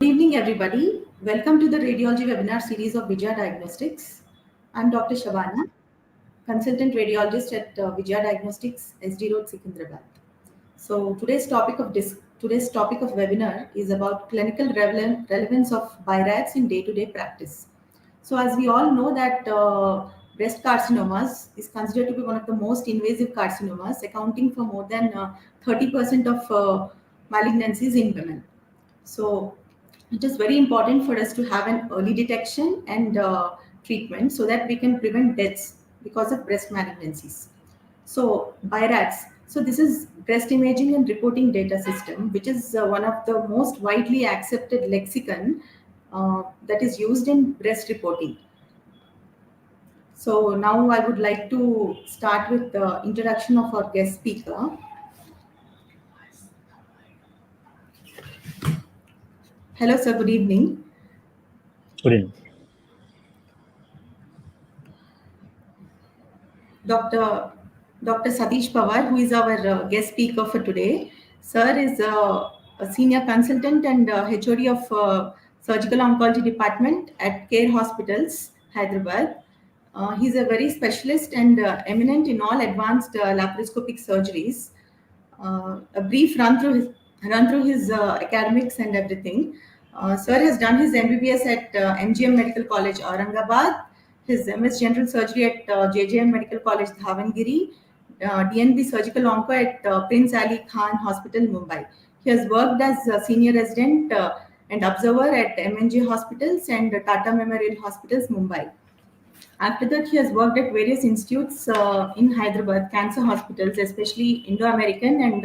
Good evening, everybody. Welcome to the Radiology webinar series of Vijaya Diagnostics. I'm Dr. Shabana, Consultant Radiologist at Vijaya Diagnostics, SD Road, Secunderabad. So today's topic of webinar is about clinical relevance of BIRADS in day-to-day practice. So as we all know that breast carcinomas is considered to be one of the most invasive carcinomas, accounting for more than 30% of malignancies in women. So it is very important for us to have an early detection and treatment so that we can prevent deaths because of breast malignancies. So BIRADS. So this is breast imaging and reporting data system, which is one of the most widely accepted lexicon that is used in breast reporting. So now I would like to start with the introduction of our guest speaker. Hello, sir. Good evening. Good evening. Dr. Satish Pawar, who is our guest speaker for today. Sir is a senior consultant and HOD of Surgical Oncology Department at Care Hospitals, Hyderabad. He's a very specialist and eminent in all advanced laparoscopic surgeries. A brief run through his academics and everything. Sir has done his MBBS at MGM Medical College, Aurangabad, his MS General Surgery at JJM Medical College, Davangere, DNB Surgical Onco at Prince Ali Khan Hospital, Mumbai. He has worked as a senior resident and observer at MNG Hospitals and Tata Memorial Hospitals, Mumbai. After that, he has worked at various institutes in Hyderabad, cancer hospitals, especially Indo-American and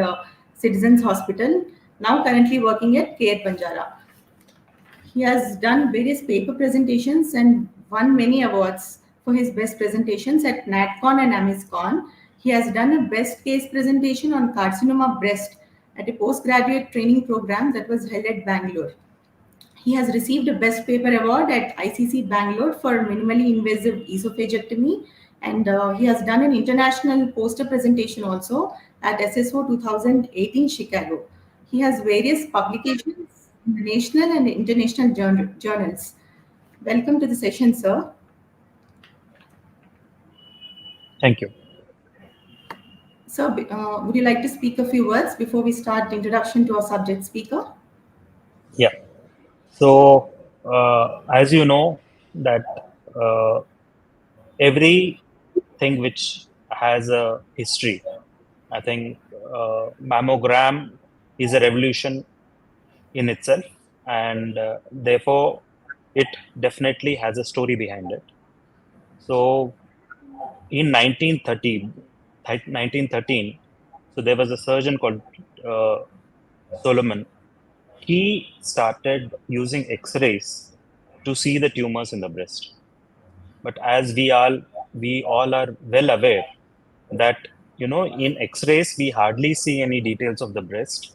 Citizens Hospital, now currently working at Care Banjara. He has done various paper presentations and won many awards for his best presentations at NatCon and AMISCon. He has done a best case presentation on carcinoma breast at a postgraduate training program that was held at Bangalore. He has received a Best Paper Award at ICC Bangalore for minimally invasive esophagectomy, and he has done an international poster presentation also at SSO 2018 Chicago. He has various publications in the national and international journals. Welcome to the session, sir. Thank you. Sir, would you like to speak a few words before we start the introduction to our subject speaker? Yeah. So, as you know, that everything which has a history, I think mammogram is a revolution in itself, and therefore it definitely has a story behind it. So, in 1913, so there was a surgeon called Solomon. He started using X-rays to see the tumors in the breast. But as we all are well aware that in X-rays we hardly see any details of the breast.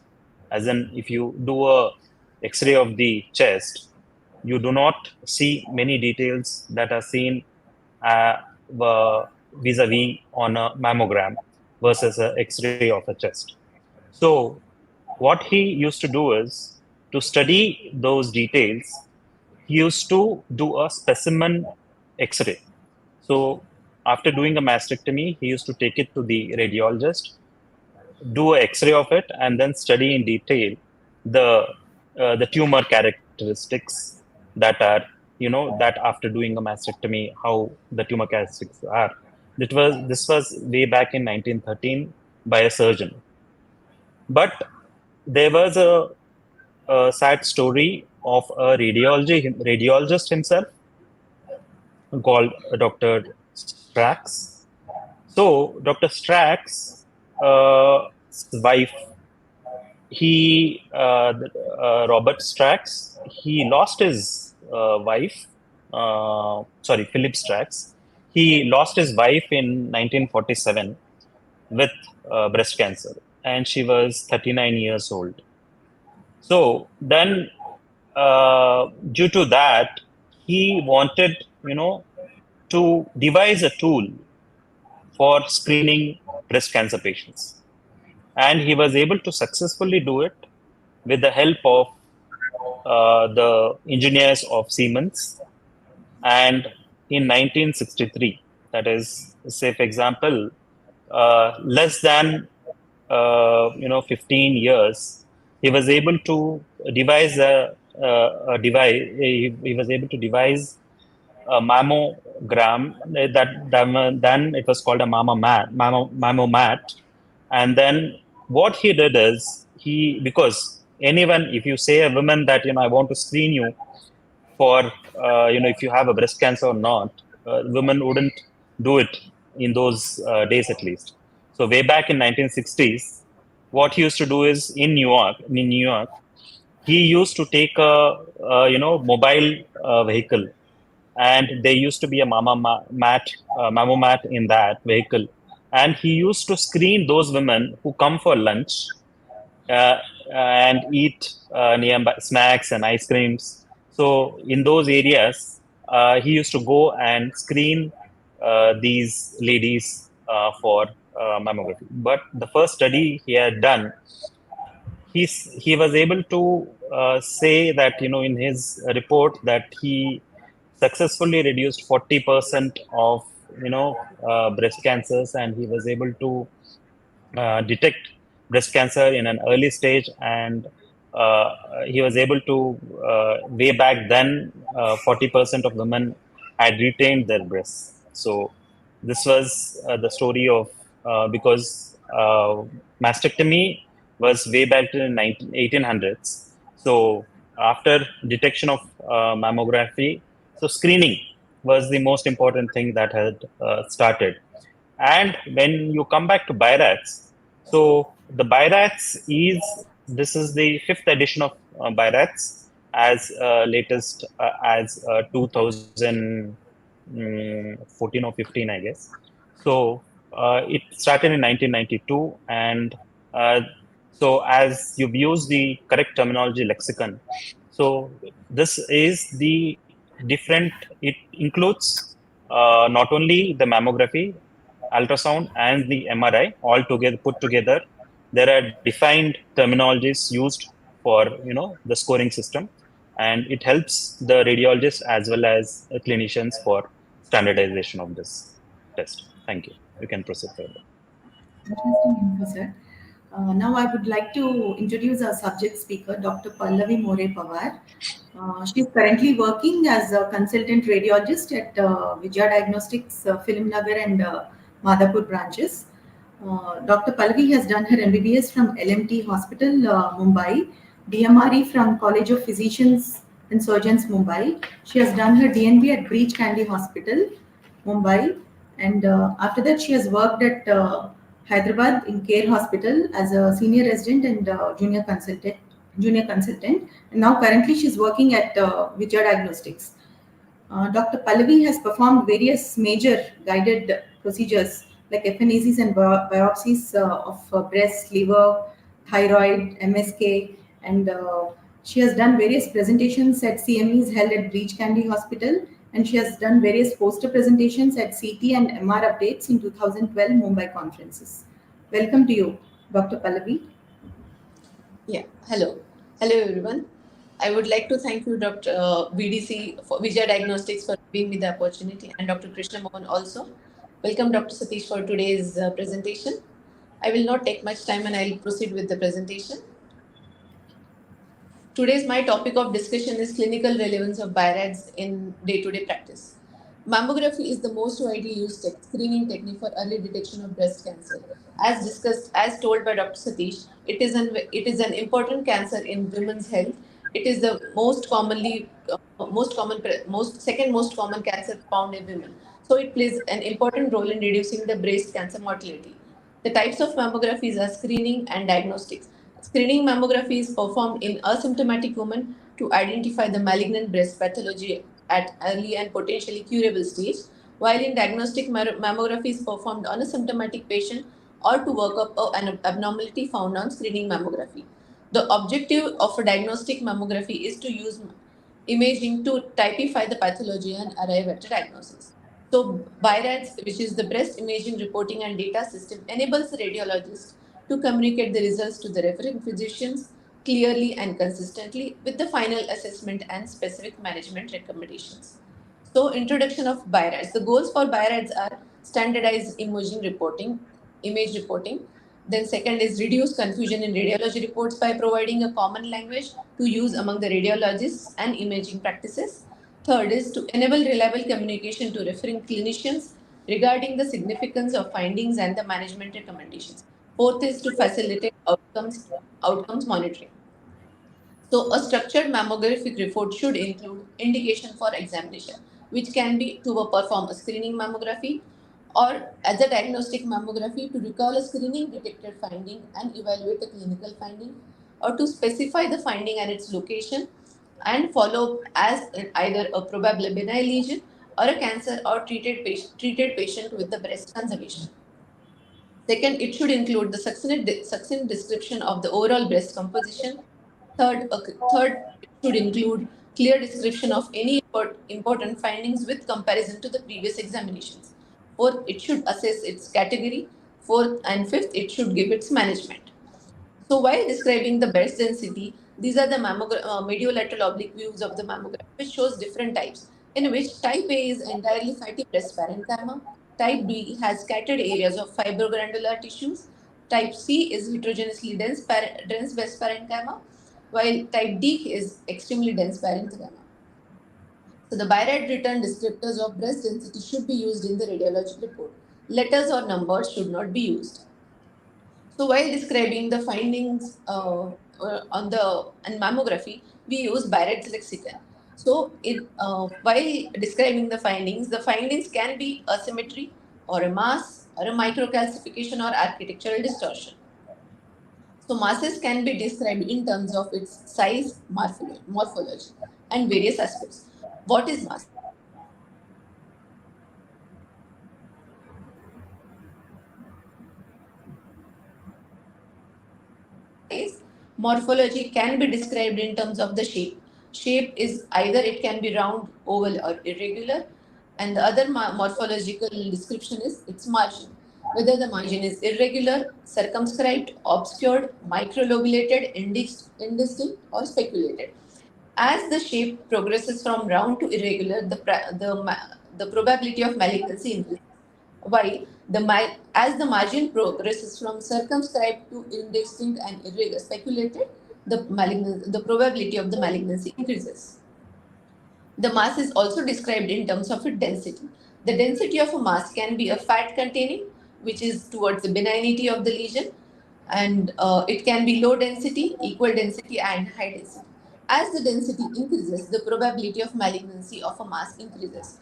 As in, if you do a X-ray of the chest, you do not see many details that are seen vis-a-vis on a mammogram versus an X-ray of a chest. So what he used to do is, to study those details, he used to do a specimen X-ray. So after doing a mastectomy, he used to take it to the radiologist, do an X-ray of it, and then study in detail the tumor characteristics that are, that after doing a mastectomy, how the tumor characteristics are. This was way back in 1913 by a surgeon. But there was a sad story of a radiologist himself called Dr. Strax. So Dr. Strax's wife, Robert Strax, he lost his wife. Philip Strax. He lost his wife in 1947 with breast cancer, and she was 39 years old. So then, due to that, he wanted, to devise a tool for screening breast cancer patients. And he was able to successfully do it with the help of the engineers of Siemens. And in 1963, that is, say for example, less than 15 years, he was able to devise a device. He was able to devise a mammogram then it was called a mammomat. And then what he did is because anyone, if you say a woman that, I want to screen you for, if you have a breast cancer or not, women wouldn't do it in those days at least. So way back in 1960s, what he used to do is in New York, he used to take a mobile vehicle, and there used to be a mammomat in that vehicle, and he used to screen those women who come for lunch uh, and eat nearby snacks and ice creams. So in those areas, he used to go and screen these ladies for mammography. But the first study he had done, he was able to say that, in his report, that he successfully reduced 40% of, breast cancers, and he was able to detect breast cancer in an early stage. And uh, he was able to, way back then, 40% of women had retained their breasts. So this was the story of, because mastectomy was way back in 1800s. So after detection of mammography, so screening was the most important thing that had started. And when you come back to BIRADS, so the BIRADS this is the fifth edition of BIRADS, as latest as 2014 or 15, I guess. So it started in 1992, and uh, so as you've used the correct terminology lexicon, so this is the different. It includes not only the mammography, ultrasound, and the MRI all together put together. There are defined terminologies used for, the scoring system, and it helps the radiologist as well as clinicians for standardization of this test. Thank you. You can proceed further. Interesting info, sir. Now I would like to introduce our subject speaker, Dr. Pallavi More Pawar. She is currently working as a consultant radiologist at Vijaya Diagnostics, Film Nagar and Madhapur branches. Dr. Pallavi has done her MBBS from LMT Hospital, Mumbai, DMRE from College of Physicians and Surgeons, Mumbai. She has done her DNB at Breach Candy Hospital, Mumbai, and after that she has worked at Hyderabad in Care Hospital as a senior resident and junior consultant. And now currently she's working at Vijaya Diagnostics. Dr. Pallavi has performed various major guided procedures like FNACs and biopsies of breast, liver, thyroid, MSK, and she has done various presentations at CMEs held at Breach Candy Hospital, and she has done various poster presentations at CT and MR updates in 2012 Mumbai conferences. Welcome to you, Dr. Pallavi. Yeah, hello. Hello, everyone. I would like to thank you, Dr. VDC, for Vijaya Diagnostics, for giving me the opportunity, and Dr. Krishna Mohan also. Welcome, Dr. Satish, for today's presentation. I will not take much time and I'll proceed with the presentation. Today's my topic of discussion is clinical relevance of BIRADS in day-to-day practice. Mammography is the most widely used screening technique for early detection of breast cancer. As discussed, as told by Dr. Satish, it is an important cancer in women's health. It is the second most common cancer found in women. So it plays an important role in reducing the breast cancer mortality. The types of mammographies are screening and diagnostics. Screening mammography is performed in asymptomatic women to identify the malignant breast pathology at early and potentially curable stage, while in diagnostic mammography is performed on a symptomatic patient or to work up an abnormality found on screening mammography. The objective of a diagnostic mammography is to use imaging to typify the pathology and arrive at a diagnosis. So, BIRADS, which is the Breast Imaging Reporting and Data System, enables radiologists to communicate the results to the referring physicians clearly and consistently with the final assessment and specific management recommendations. So, introduction of BIRADS. The goals for BIRADS are standardized image reporting. Then second is reduce confusion in radiology reports by providing a common language to use among the radiologists and imaging practices. Third is to enable reliable communication to referring clinicians regarding the significance of findings and the management recommendations. Fourth is to facilitate outcomes monitoring. So, a structured mammographic report should include indication for examination, which can be to perform a screening mammography or as a diagnostic mammography to recall a screening detected finding and evaluate a clinical finding, or to specify the finding and its location and follow up as in either a probably benign lesion or a cancer or treated patient with the breast conservation. Second, it should include the succinct description of the overall breast composition. Third, it should include clear description of any important findings with comparison to the previous examinations. Fourth, it should assess its category. Fourth and fifth, it should give its management. So while describing the breast density, these are the mediolateral oblique views of the mammogram, which shows different types, in which type A is entirely fatty breast parenchyma, type B has scattered areas of fibrogranular tissues, type C is heterogeneously dense breast parenchyma, while type D is extremely dense parenchyma. So the BIRAD written descriptors of breast density should be used in the radiology report. Letters or numbers should not be used. So while describing the findings on mammography, we use BIRADS lexicon. So while describing the findings can be asymmetry or a mass or a microcalcification or architectural distortion. So masses can be described in terms of its size, morphology, and various aspects. What is mass? Morphology can be described in terms of the shape. Shape is either it can be round, oval, or irregular, and the other morphological description is its margin. Whether the margin is irregular, circumscribed, obscured, microlobulated, indistinct, or speculated. As the shape progresses from round to irregular, the probability of malignancy increases. While as the margin progresses from circumscribed to indistinct and irregular speculated, the probability of the malignancy increases. The mass is also described in terms of its density. The density of a mass can be a fat containing, which is towards the benignity of the lesion, and it can be low density, equal density, and high density. As the density increases, the probability of malignancy of a mass increases.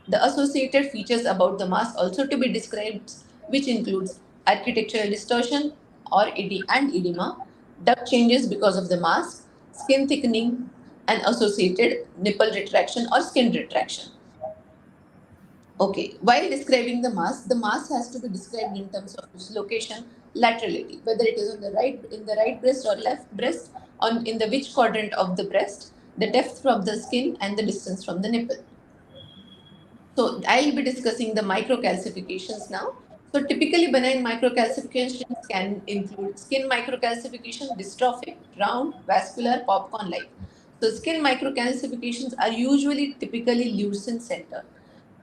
The associated features about the mass also to be described, which includes architectural distortion or edema, duct changes because of the mass, skin thickening, and associated nipple retraction or skin retraction. Okay, while describing the mass has to be described in terms of its location laterally, whether it is on the right breast or left breast, in the which quadrant of the breast, the depth from the skin, and the distance from the nipple. So I'll be discussing the microcalcifications now. So typically benign microcalcifications can include skin microcalcification, dystrophic, round, vascular, popcorn-like. So skin microcalcifications are usually typically loose in center.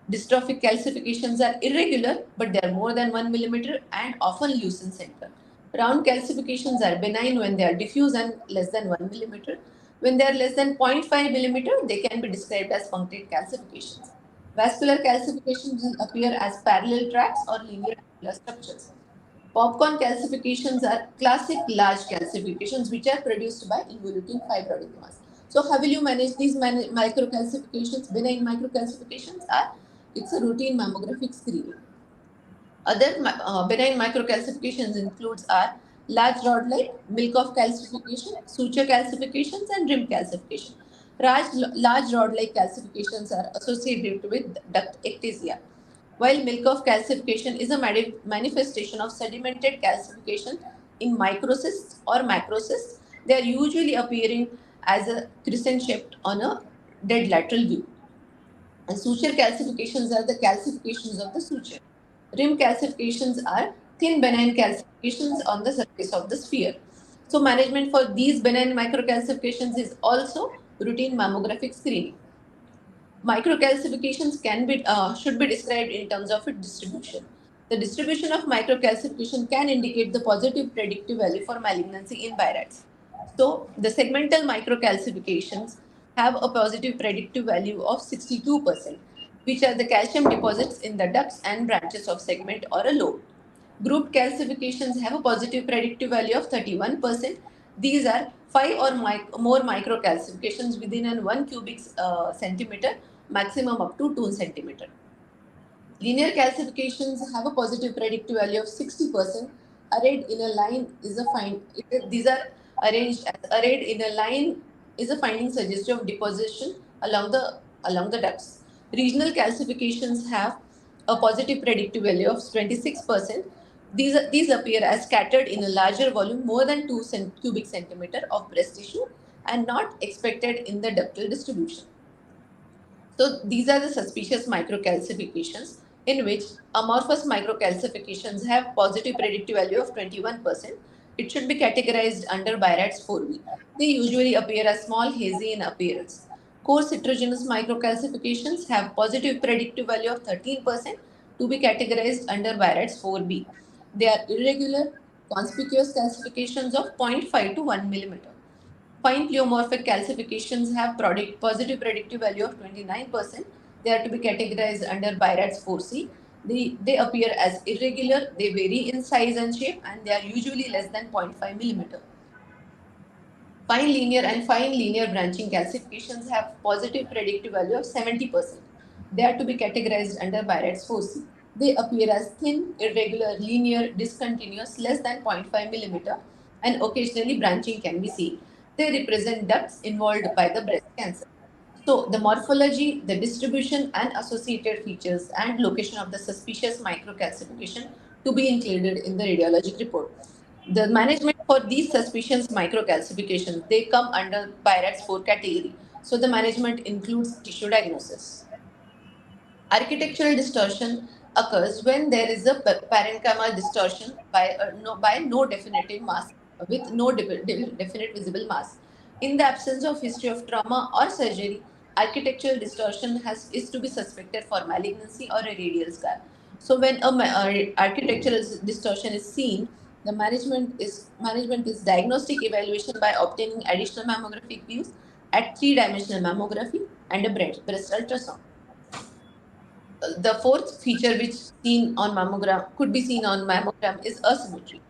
Dystrophic calcifications are irregular, but they are more than 1 millimeter and often loose in center. Round calcifications are benign when they are diffuse and less than 1 millimeter. When they are less than 0.5 millimeter, they can be described as punctate calcifications. Vascular calcifications will appear as parallel tracks or linear structures. Popcorn calcifications are classic large calcifications which are produced by involuting fibrotic mass. So how will you manage these microcalcifications? Benign microcalcifications are, it's a routine mammographic screening. Other benign microcalcifications includes are large rod-like, milk-of calcification, suture calcifications, and rim calcification. Large rod-like calcifications are associated with duct ectasia, while milk-of calcification is a manifestation of sedimented calcification in microcysts or macrocysts. They are usually appearing as a crescent shape on a dead lateral view. And suture calcifications are the calcifications of the suture. Rim calcifications are thin benign calcifications on the surface of the sphere. So management for these benign microcalcifications is also routine mammographic screening. Microcalcifications should be described in terms of its distribution. The distribution of microcalcification can indicate the positive predictive value for malignancy in BIRADS. So the segmental microcalcifications have a positive predictive value of 62%, which are the calcium deposits in the ducts and branches of segment or a lobe. Grouped calcifications have a positive predictive value of 31%. These are 5 or more microcalcifications within an 1 cubic centimeter, maximum up to 2 centimeter. Linear calcifications have a positive predictive value of 60%. Arrayed in a line is a find. These are arranged as arrayed in a line is a finding suggestive of deposition along the ducts. Regional calcifications have a positive predictive value of 26%. These appear as scattered in a larger volume, more than 2 cubic centimeter of breast tissue, and not expected in the ductal distribution. So these are the suspicious microcalcifications in which amorphous microcalcifications have positive predictive value of 21%. It should be categorized under BIRADS 4B. They usually appear as small, hazy in appearance. Coarse heterogeneous microcalcifications have positive predictive value of 13% to be categorized under BIRADS 4B. They are irregular, conspicuous calcifications of 0.5 to 1 millimeter. Fine pleomorphic calcifications have positive predictive value of 29%. They are to be categorized under BIRADS 4C. They appear as irregular, they vary in size and shape, and they are usually less than 0.5 millimeter. Fine linear and fine linear branching calcifications have positive predictive value of 70%. They are to be categorized under BIRADS 4C. They appear as thin, irregular, linear, discontinuous, less than 0.5 millimeter, and occasionally branching can be seen. They represent ducts involved by the breast cancer. So, the morphology, the distribution and associated features and location of the suspicious microcalcification to be included in the radiologic report. The management for these suspicious microcalcifications, they come under BIRADS 4 category. So, the management includes tissue diagnosis. Architectural distortion occurs when there is a parenchymal distortion by no definitive mass with no definite visible mass. In the absence of history of trauma or surgery, architectural distortion is to be suspected for malignancy or a radial scar. So when architectural distortion is seen, the management is diagnostic evaluation by obtaining additional mammographic views at 3-dimensional mammography and a breast ultrasound. The fourth feature which could be seen on mammogram is asymmetry.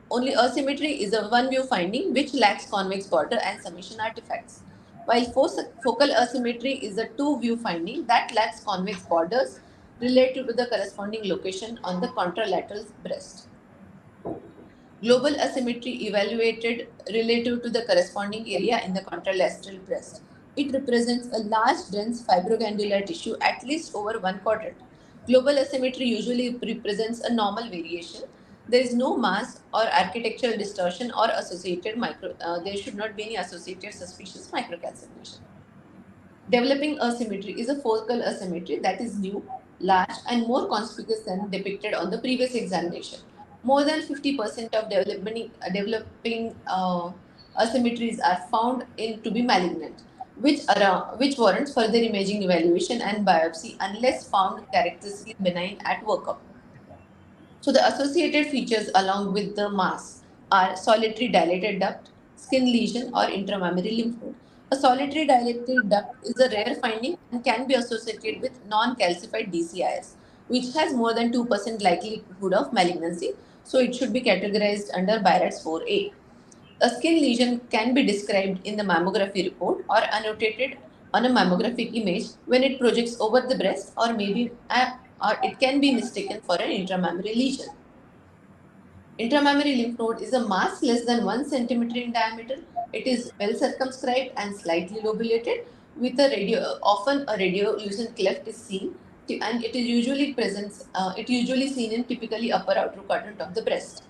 Only asymmetry is a one view finding which lacks convex border and summation artifacts, while focal asymmetry is a two view finding that lacks convex borders relative to the corresponding location on the contralateral breast. Global asymmetry evaluated relative to the corresponding area in the contralateral breast. It represents a large dense fibroglandular tissue at least over 1/4. Global asymmetry usually represents a normal variation. There is no mass or architectural distortion or there should not be any associated suspicious microcalcification. Developing asymmetry is a focal asymmetry that is new, large, and more conspicuous than depicted on the previous examination. More than 50% of developing asymmetries are found to be malignant, which warrants further imaging evaluation and biopsy unless found characteristically benign at workup. So the associated features along with the mass are solitary dilated duct, skin lesion or intramammary lymph node. A solitary dilated duct is a rare finding and can be associated with non-calcified DCIS, which has more than 2% likelihood of malignancy, so it should be categorized under BIRADS 4A. A skin lesion can be described in the mammography report or annotated on a mammographic image when it projects over the breast or it can be mistaken for an intramammary lesion. Intramammary lymph node is a mass less than 1 centimeter in diameter. It is well circumscribed and slightly lobulated with often a radiolucent cleft is seen and it usually seen in typically upper outer quadrant of the breast.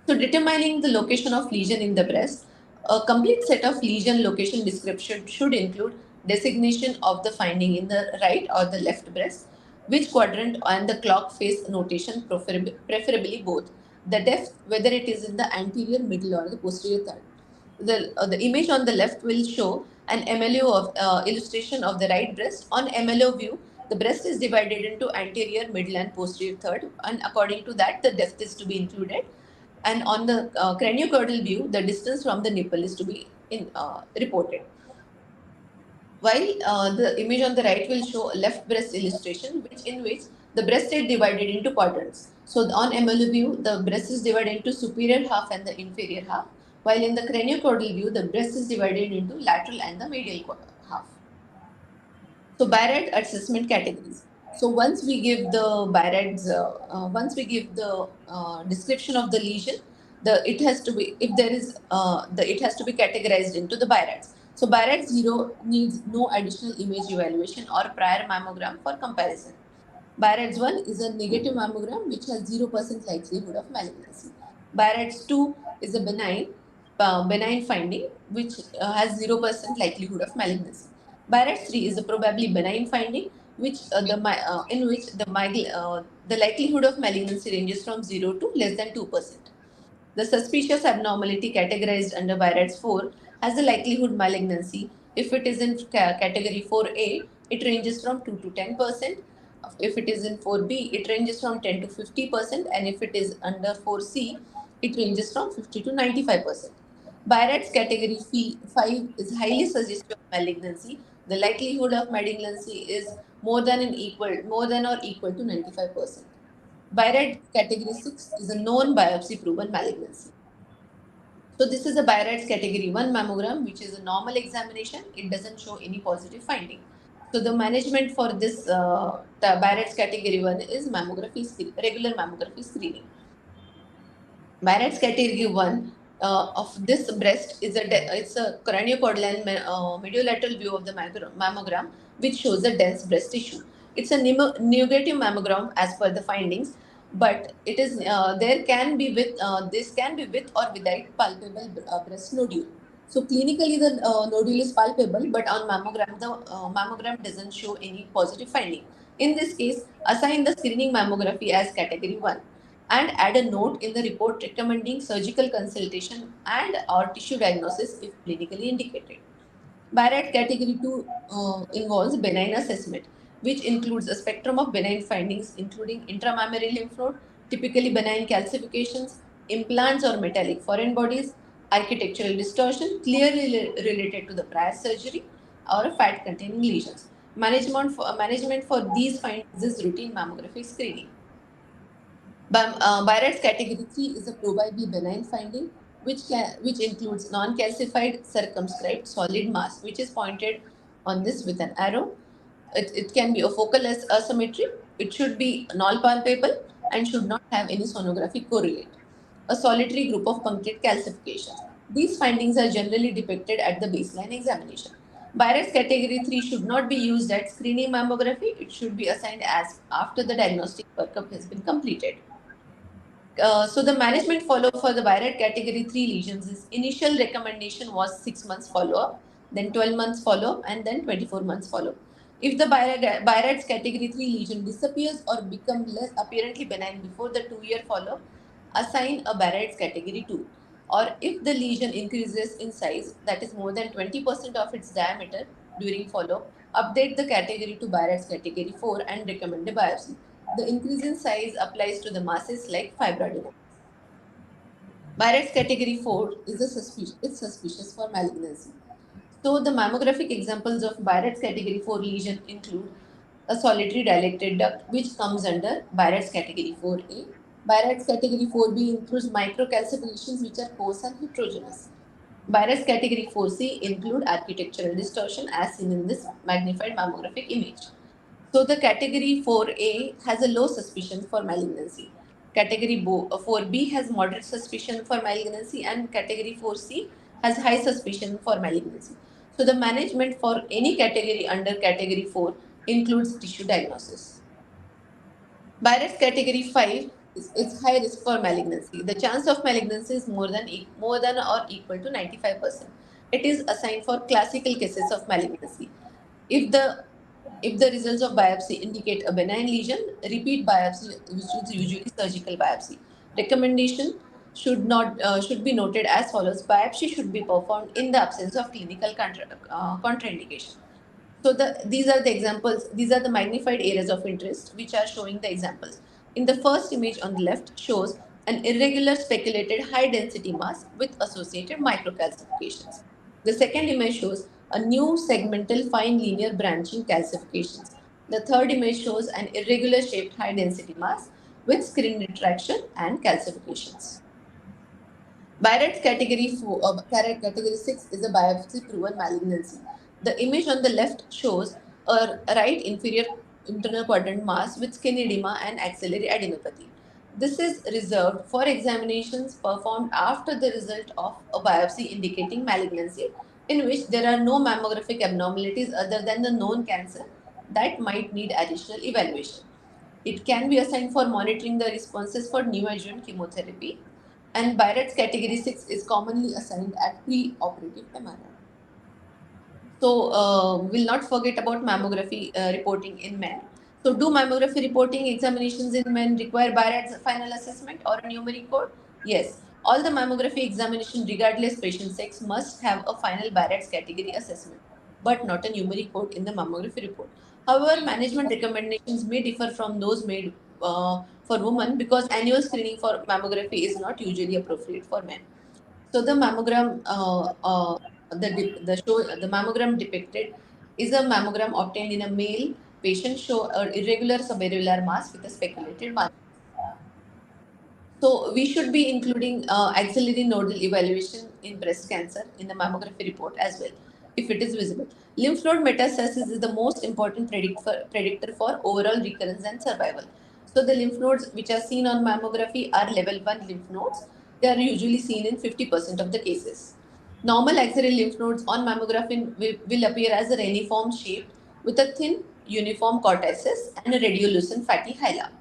So determining the location of lesion in the breast, a complete set of lesion location description should include designation of the finding in the right or the left breast, which quadrant and the clock face notation, preferably both. the depth, whether it is in the anterior, middle, or the posterior third. The image on the left will show an MLO of illustration of the right breast. On MLO view, the breast is divided into anterior, middle, and posterior third, and according to that, the depth is to be included. And on the craniocaudal view, the distance from the nipple is to be reported. While the image on the right will show a left breast illustration, in which the breast is divided into quadrants. So on MLO view, the breast is divided into superior half and the inferior half, while in the craniocaudal view, the breast is divided into lateral and the medial half. So BIRAD assessment categories. So once we give the BIRADs, once we give the description of the lesion, it has to be it has to be categorized into the BIRADs. So BIRAD 0 needs no additional image evaluation or prior mammogram for comparison. BIRADS 1 is a negative mammogram which has 0% likelihood of malignancy. BIRADS 2 is a benign finding which has 0% likelihood of malignancy. BIRADS 3 is a probably benign finding which in which the likelihood of malignancy ranges from 0 to less than 2%. The suspicious abnormality categorized under BIRADS 4 has the likelihood malignancy. If it is in category 4A, it ranges from 2 to 10%. If it is in 4B, it ranges from 10 to 50%. And if it is under 4C, it ranges from 50 to 95%. BIRADS category 5 is highly suggestive of malignancy. The likelihood of malignancy is more than or equal to 95%. BIRAD category 6 is a known biopsy proven malignancy. So this is a BIRADS category 1 mammogram, which is a normal examination. It doesn't show any positive finding. So the management for this the BIRADS category 1 is regular mammography screening. BIRADS category 1 of this breast is it's a craniocaudal and mediolateral view of the mammogram, which shows a dense breast tissue. It's a negative mammogram as per the findings, but it is this can be with or without palpable breast nodule. So clinically the nodule is palpable, but on mammogram the mammogram doesn't show any positive finding. In this case, assign the screening mammography as category 1 and add a note in the report recommending surgical consultation and or tissue diagnosis if clinically indicated. BIRAD category 2 involves benign assessment, which includes a spectrum of benign findings including intramammary lymph node, typically benign calcifications, implants or metallic foreign bodies, architectural distortion clearly related to the prior surgery, or fat containing lesions. Management for these findings is routine mammography screening. BIRADS category 3 is a probably benign finding, which includes non-calcified circumscribed solid mass, which is pointed on this with an arrow. It can be a focal asymmetry. It should be non-palpable and should not have any sonographic correlate. A solitary group of punctate calcifications. These findings are generally depicted at the baseline examination. BIRADS category 3 should not be used at screening mammography. It should be assigned as after the diagnostic workup has been completed. So the management follow-up for the BIRAD category 3 lesions is initial recommendation was 6 months follow-up, then 12 months follow-up, and then 24 months follow-up. If the BIRADS category 3 lesion disappears or becomes less apparently benign before the 2-year follow-up, assign a BIRADS category 2. Or if the lesion increases in size, that is more than 20% of its diameter during follow-up, update the category to BIRADS category 4 and recommend a biopsy. The increase in size applies to the masses like fibroadenoma. BIRADS category 4 is suspicious for malignancy. So the mammographic examples of BIRADS category 4 lesion include a solitary dilated duct, which comes under BIRADS category 4A. BIRADS category 4B includes microcalcifications which are coarse and heterogeneous. BIRADS category 4C include architectural distortion as seen in this magnified mammographic image. So the category 4A has a low suspicion for malignancy. Category 4B has moderate suspicion for malignancy, and category 4C has high suspicion for malignancy. So the management for any category under category 4 includes tissue diagnosis. BIRADS category 5 is high risk for malignancy. The chance of malignancy is more than or equal to 95%. It is assigned for classical cases of malignancy. If the results of biopsy indicate a benign lesion, repeat biopsy, which is usually surgical biopsy. Recommendation should be noted as follows. Biopsy should be performed in the absence of clinical contraindication. So these are the examples, these are the magnified areas of interest which are showing the examples. In the first image on the left shows an irregular speculated high density mass with associated microcalcifications. The second image shows a new segmental fine linear branching calcifications. The third image shows an irregular shaped high density mass with screen retraction and calcifications. BIRADS category 6 is a biopsy proven malignancy. The image on the left shows a right inferior internal quadrant mass with skin edema and axillary adenopathy. This is reserved for examinations performed after the result of a biopsy indicating malignancy, in which there are no mammographic abnormalities other than the known cancer that might need additional evaluation. It can be assigned for monitoring the responses for neoadjuvant chemotherapy, and BIRADS category 6 is commonly assigned at pre-operative MRI. So we'll not forget about mammography reporting in men. So do mammography reporting examinations in men require BIRADS final assessment or a numeric code? Yes. All the mammography examination regardless patient sex must have a final BIRADS category assessment, but not a numeric code in the mammography report. However, management recommendations may differ from those made for women because annual screening for mammography is not usually appropriate for men. So the mammogram, the mammogram depicted is a mammogram obtained in a male patient show an irregular subareolar mass with a speculated margin. So we should be including axillary nodal evaluation in breast cancer in the mammography report as well, if it is visible. Lymph node metastasis is the most important predictor for overall recurrence and survival. So the lymph nodes which are seen on mammography are level 1 lymph nodes. They are usually seen in 50% of the cases. Normal axillary lymph nodes on mammography will appear as a reniform shape with a thin uniform cortices and a radiolucent fatty hyla.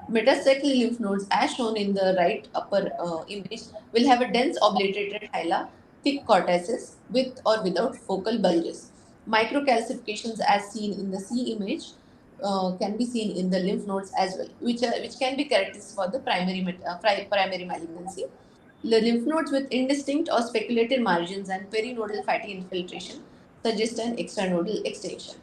Metastatic lymph nodes, as shown in the right upper image, will have a dense obliterated hyla, thick cortices, with or without focal bulges. Microcalcifications, as seen in the C image, can be seen in the lymph nodes as well, which can be characteristic for the primary malignancy. The lymph nodes with indistinct or speculated margins and perinodal fatty infiltration suggest an extranodal extension.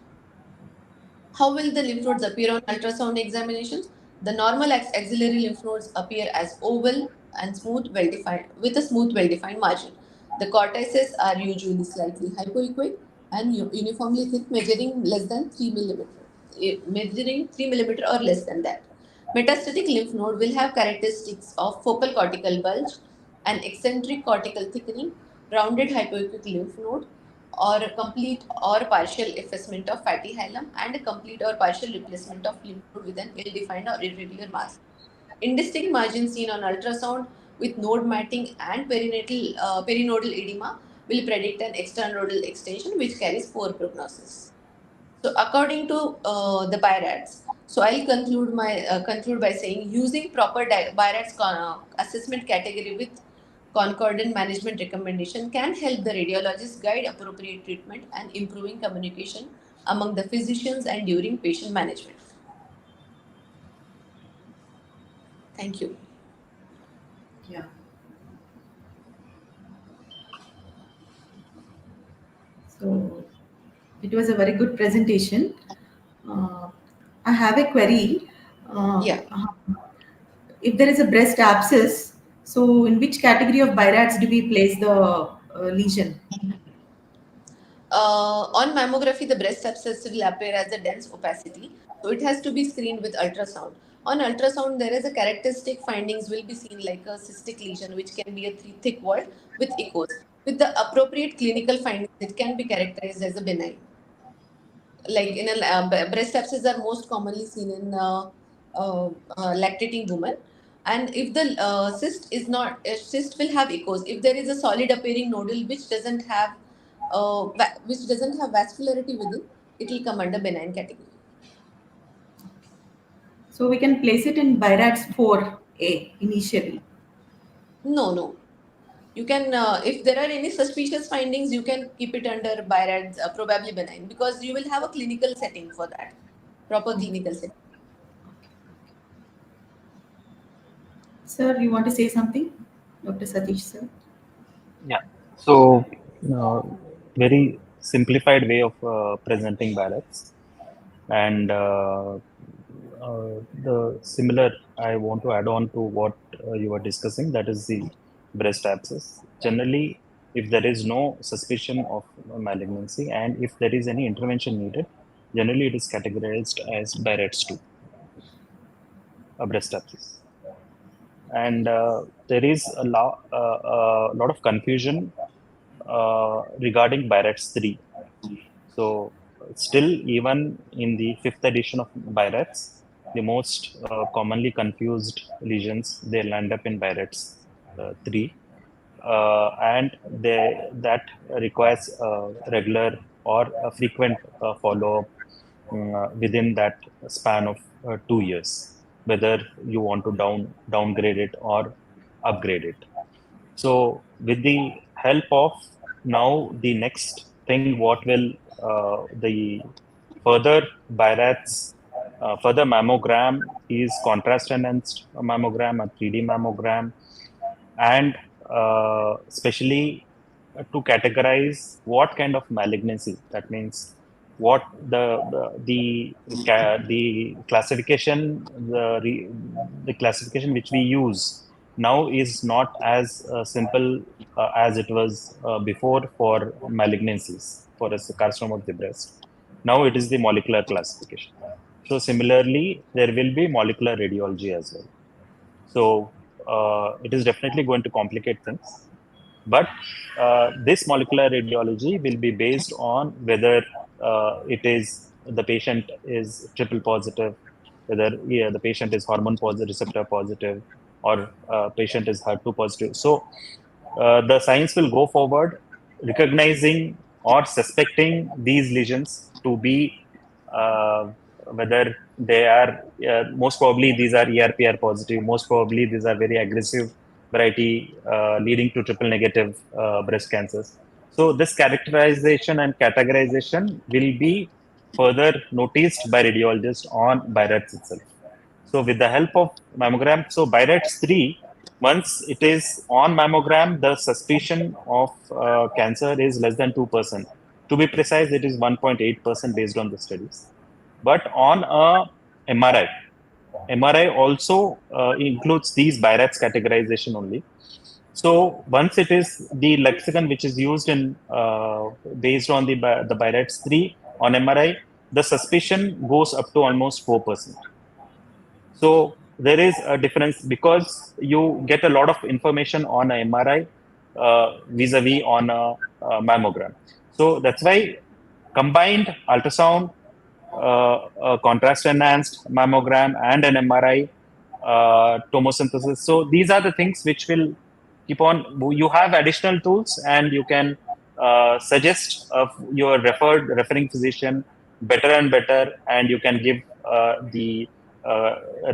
How will the lymph nodes appear on ultrasound examinations? The normal axillary lymph nodes appear as oval and smooth, well-defined, with a smooth, well-defined margin. The cortices are usually slightly hypoechoic and uniformly thick, measuring less than 3 millimeter, measuring 3 millimeter or less than that. Metastatic lymph node will have characteristics of focal cortical bulge, an eccentric cortical thickening, rounded hypoechoic lymph node, or a complete or partial effacement of fatty hilum, and a complete or partial replacement of lymph node with an ill-defined or irregular mass. Indistinct margins seen on ultrasound with node matting and perinodal edema will predict an extranodal extension which carries poor prognosis. So according to the BIRADS, so I'll conclude by saying using proper BIRADS assessment category with concordant management recommendation can help the radiologist guide appropriate treatment and improving communication among the physicians and during patient management. Thank you. Yeah. So it was a very good presentation. I have a query. Yeah. If there is a breast abscess, so in which category of BIRADS do we place the lesion? On mammography, the breast abscess will appear as a dense opacity, so it has to be screened with ultrasound. On ultrasound, there is a characteristic findings will be seen like a cystic lesion, which can be a thick wall with echoes. With the appropriate clinical findings, it can be characterized as a benign. Like in a breast abscess are most commonly seen in lactating women, and if the cyst will have echoes. If there is a solid appearing nodule which doesn't have vascularity within, it will come under benign category. So we can place it in BIRADS 4A initially. No. You can, if there are any suspicious findings, you can keep it under BIRADS, probably benign, because you will have a clinical setting for that, proper clinical setting. Sir, you want to say something? Dr. Satish, sir. Yeah. So, very simplified way of presenting BIRADS. And the similar, I want to add on to what you were discussing, that is the breast abscess. Generally, if there is no suspicion of malignancy and if there is any intervention needed, generally it is categorized as BIRADS 2, a breast abscess. And there is a lot of confusion regarding BIRADS 3. So still, even in the fifth edition of BIRADS, the most commonly confused lesions, they land up in BIRADS 3. And that requires regular or a frequent follow-up within that span of 2 years, whether you want to downgrade it or upgrade it. So with the help of now the next thing, what will the further BIRADS, further mammogram is contrast enhanced mammogram, a 3D mammogram, and especially to categorize what kind of malignancy. That means what the classification, the classification which we use now is not as simple as it was before for malignancies for a carcinoma of the breast. Now it is the molecular classification. So similarly, there will be molecular radiology as well. So it is definitely going to complicate things. But this molecular radiology will be based on whether it is the patient is triple positive, whether the patient is hormone positive, receptor positive, or patient is HER2 positive. So the science will go forward recognizing or suspecting these lesions to be whether they are most probably these are ERPR positive, most probably these are very aggressive variety leading to triple negative breast cancers. So this characterization and categorization will be further noticed by radiologists on BIRADS itself. So with the help of mammogram, so BIRADS 3, once it is on mammogram, the suspicion of cancer is less than 2%. To be precise, it is 1.8% based on the studies. But on a MRI, MRI also includes these BIRADS categorization only. So once it is the lexicon which is used in based on the BIRADS 3 on MRI, the suspicion goes up to almost 4%. So there is a difference because you get a lot of information on a MRI vis-a-vis on a mammogram. So that's why combined ultrasound, a contrast enhanced mammogram, and an MRI tomosynthesis. So these are the things which will keep on. You have additional tools, and you can suggest your referring physician better and better, and you can give the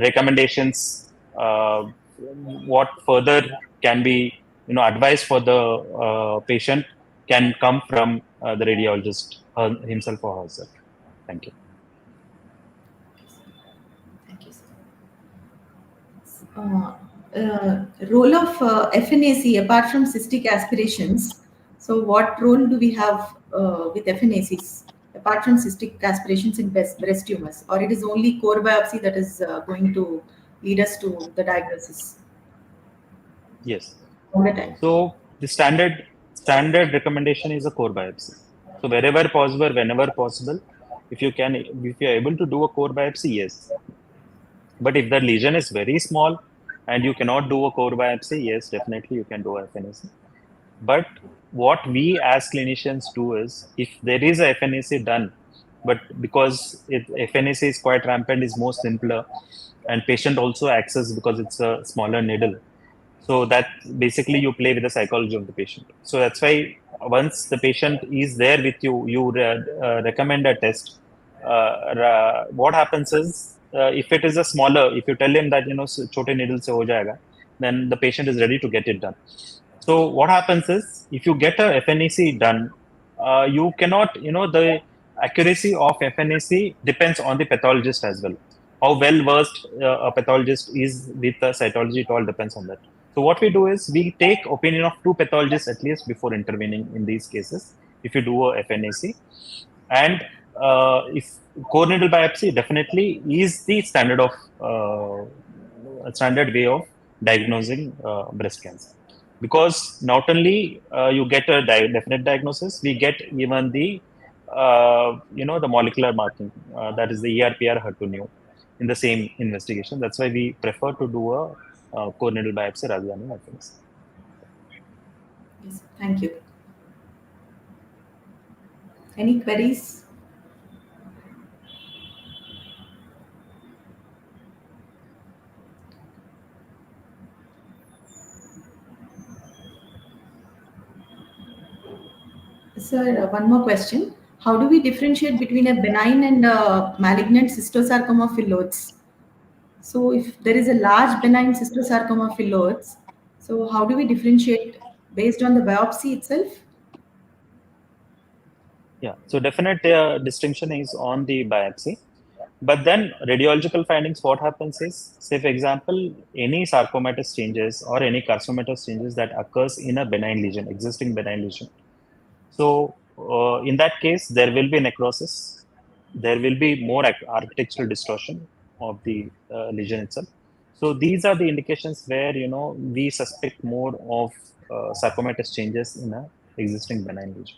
recommendations. What further can be advice for the patient can come from the radiologist himself or herself. Thank you. Thank you, sir. Role of FNAC apart from cystic aspirations. So, what role do we have with FNACs apart from cystic aspirations in breast tumors, or it is only core biopsy that is going to lead us to the diagnosis? Yes. All the time. So the standard recommendation is a core biopsy. So wherever possible, whenever possible, if you are able to do a core biopsy, yes. But if the lesion is very small and you cannot do a core biopsy, yes, definitely you can do FNAC. But what we as clinicians do is, if there is a FNAC done, but because FNAC is quite rampant, is more simpler, and patient also access because it's a smaller needle. So that basically you play with the psychology of the patient. So that's why once the patient is there with you, you recommend a test. What happens is, if it is a smaller, if you tell him that chote needle se ho jayega, then the patient is ready to get it done. So what happens is, if you get a FNAC done, you cannot, the accuracy of FNAC depends on the pathologist as well. how well versed a pathologist is with cytology, it all depends on that. So what we do is we take opinion of 2 pathologists at least before intervening in these cases. If you do a FNAC, and if core needle biopsy definitely is the standard way of diagnosing breast cancer, because not only you get a definite diagnosis, we get even the the molecular marking, that is the ERPR HER2/neu in the same investigation. That's why we prefer to do a core needle biopsy rather than an FMAS. Yes, thank you. Any queries? Sir, one more question. How do we differentiate between a benign and malignant cystosarcoma phyllodes? So if there is a large benign cystosarcoma phyllodes, so how do we differentiate based on the biopsy itself? Yeah, so definite distinction is on the biopsy. But then radiological findings, what happens is, say for example, any sarcomatous changes or any carcinomatous changes that occurs in a benign lesion, existing benign lesion. So in that case, there will be necrosis. There will be more architectural distortion of the lesion itself. So these are the indications where we suspect more of sarcomatous changes in a existing benign lesion.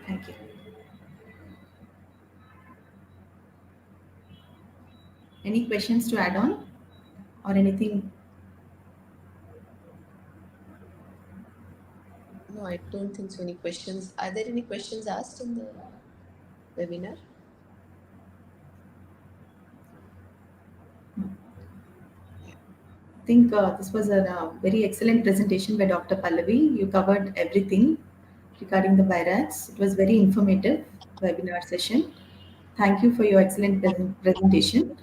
Thank you. Any questions to add on or anything? No, I don't think so. Any questions? Are there any questions asked in the webinar? I think this was a very excellent presentation by Dr. Pallavi. You covered everything regarding the BIRADS. It was very informative webinar session. Thank you for your excellent presentation.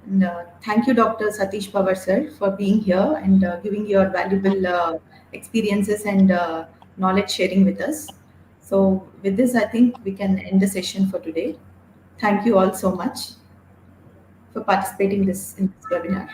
And thank you, Dr. Satish Pawar, sir, for being here and giving your valuable experiences and knowledge sharing with us. So with this, I think we can end the session for today. Thank you all so much for participating in this webinar.